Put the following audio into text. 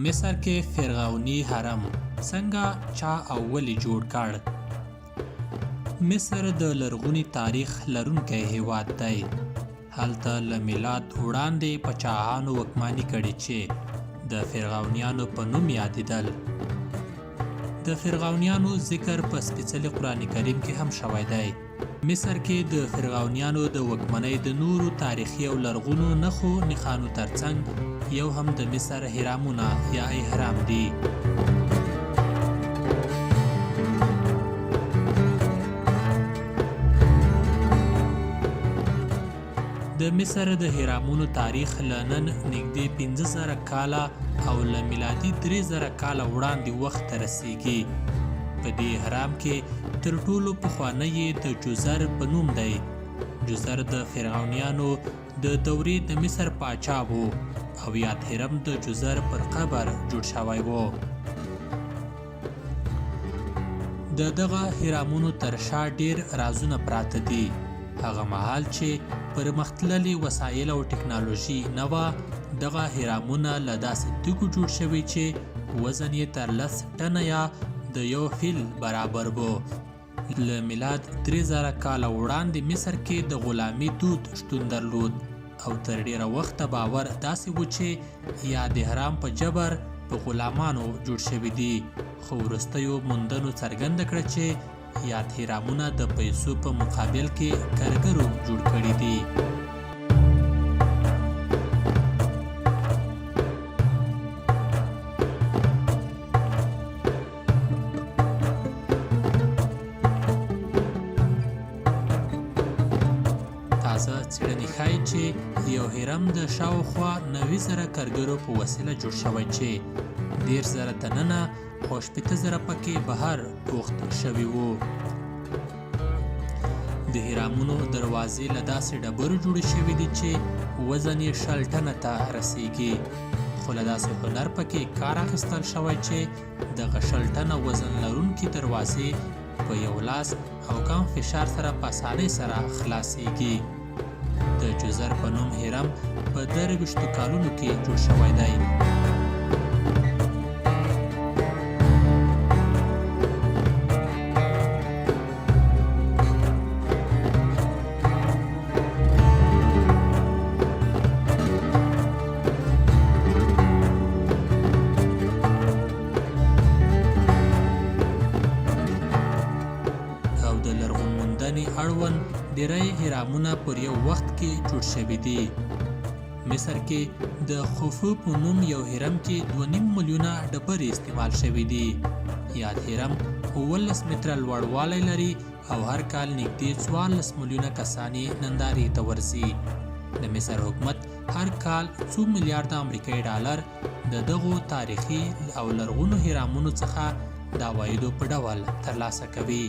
مصر کې فرعوني هرم څنګه چا او ولې جوړ کړ؟ مصر د لرغوني تاریخ لرونکی هیواد دی. هلته له میلاد وړاندې پاچاهانو واکمني کړې چې د فرعونیانو په نوم یادېدل. د فرعونیانو ذکر په سپېڅلي قرآن کریم کې هم شوی دی. مصر کې د فرعونیانو د واکمنۍ د نورو تاریخي او لرغونو نښو نښانو ترڅنګ یو هم د مصر هرمونه یا اهرام دي. د مصر د هرمونو تاریخ له نن نږدې 15,000 کاله او له میلادي 3,000 کاله وړاندې وخت ته رسیږي. په دې هرم کې تر ټولو پخوانی د جوزر په نوم دی. جوزر د فرعونیانو د دورې د مصر پاچا و او یاد هرم د جوزر پر قبر جوړ شوی و. د دغه هرمونو تر شا ډیر رازونه پراته دي. هغه مهال چې پرمختللي وسایل او ټکنالوژي نه وه، دغه هرمونه له داسې تیږو جوړ شوي چې وزن یې تر 10 ټنه یا د یو فیل برابر و. له میلاد 3,000 کاله وړاندې مصر کې د غلامي دود شتون درلود او تر ډیره وخته باور داسې و چې یا د هرم په جبر په غلامانو جوړ شوي دي، خو وروستیو موندنو څرګنده کړه چې یاد هرمونه د پیسو په مقابل کې کارګرو جوړ کړي دي. تازه څېړنې ښایي چې یو هرم د شاوخوا 90,000 کارګرو په وسیله جوړ شوی چې 10,000 دننه او 80,000 پکې بهر پوخت شوي وو. د هرمونو دروازې له داسې ډبرو جوړې شوي دي چې وزن یې 60 ټنه ته رسیږي، خو له داسې هنر پکې کار اخیستل شوی چې دغه 60 ټنه وزن لرونکي دروازې په یو لاس او کم فشار سره په اسانۍ سره خلاصیږي. د جوزر په نوم هرم په 23 کالونو کې جوړ شوی دی. اړوند ډیری هرمونه پر یو وخت کې جوړ شوي دي. مصر کې د خوفو په نوم یو هرم کې 2.5 میلیونه ډبرې استعمال شوي دي. یاد هرم 19 متره لوړوالی لري او هر کال نږدې 14 میلیونه کسان یې نندارې ته ورځي. د مصر حکومت هر کال 2 میلیارده امریکایي ډالر د دغو تاریخي او لرغونو هرمونو څخه د عوایدو په ډول ترلاسه کوي.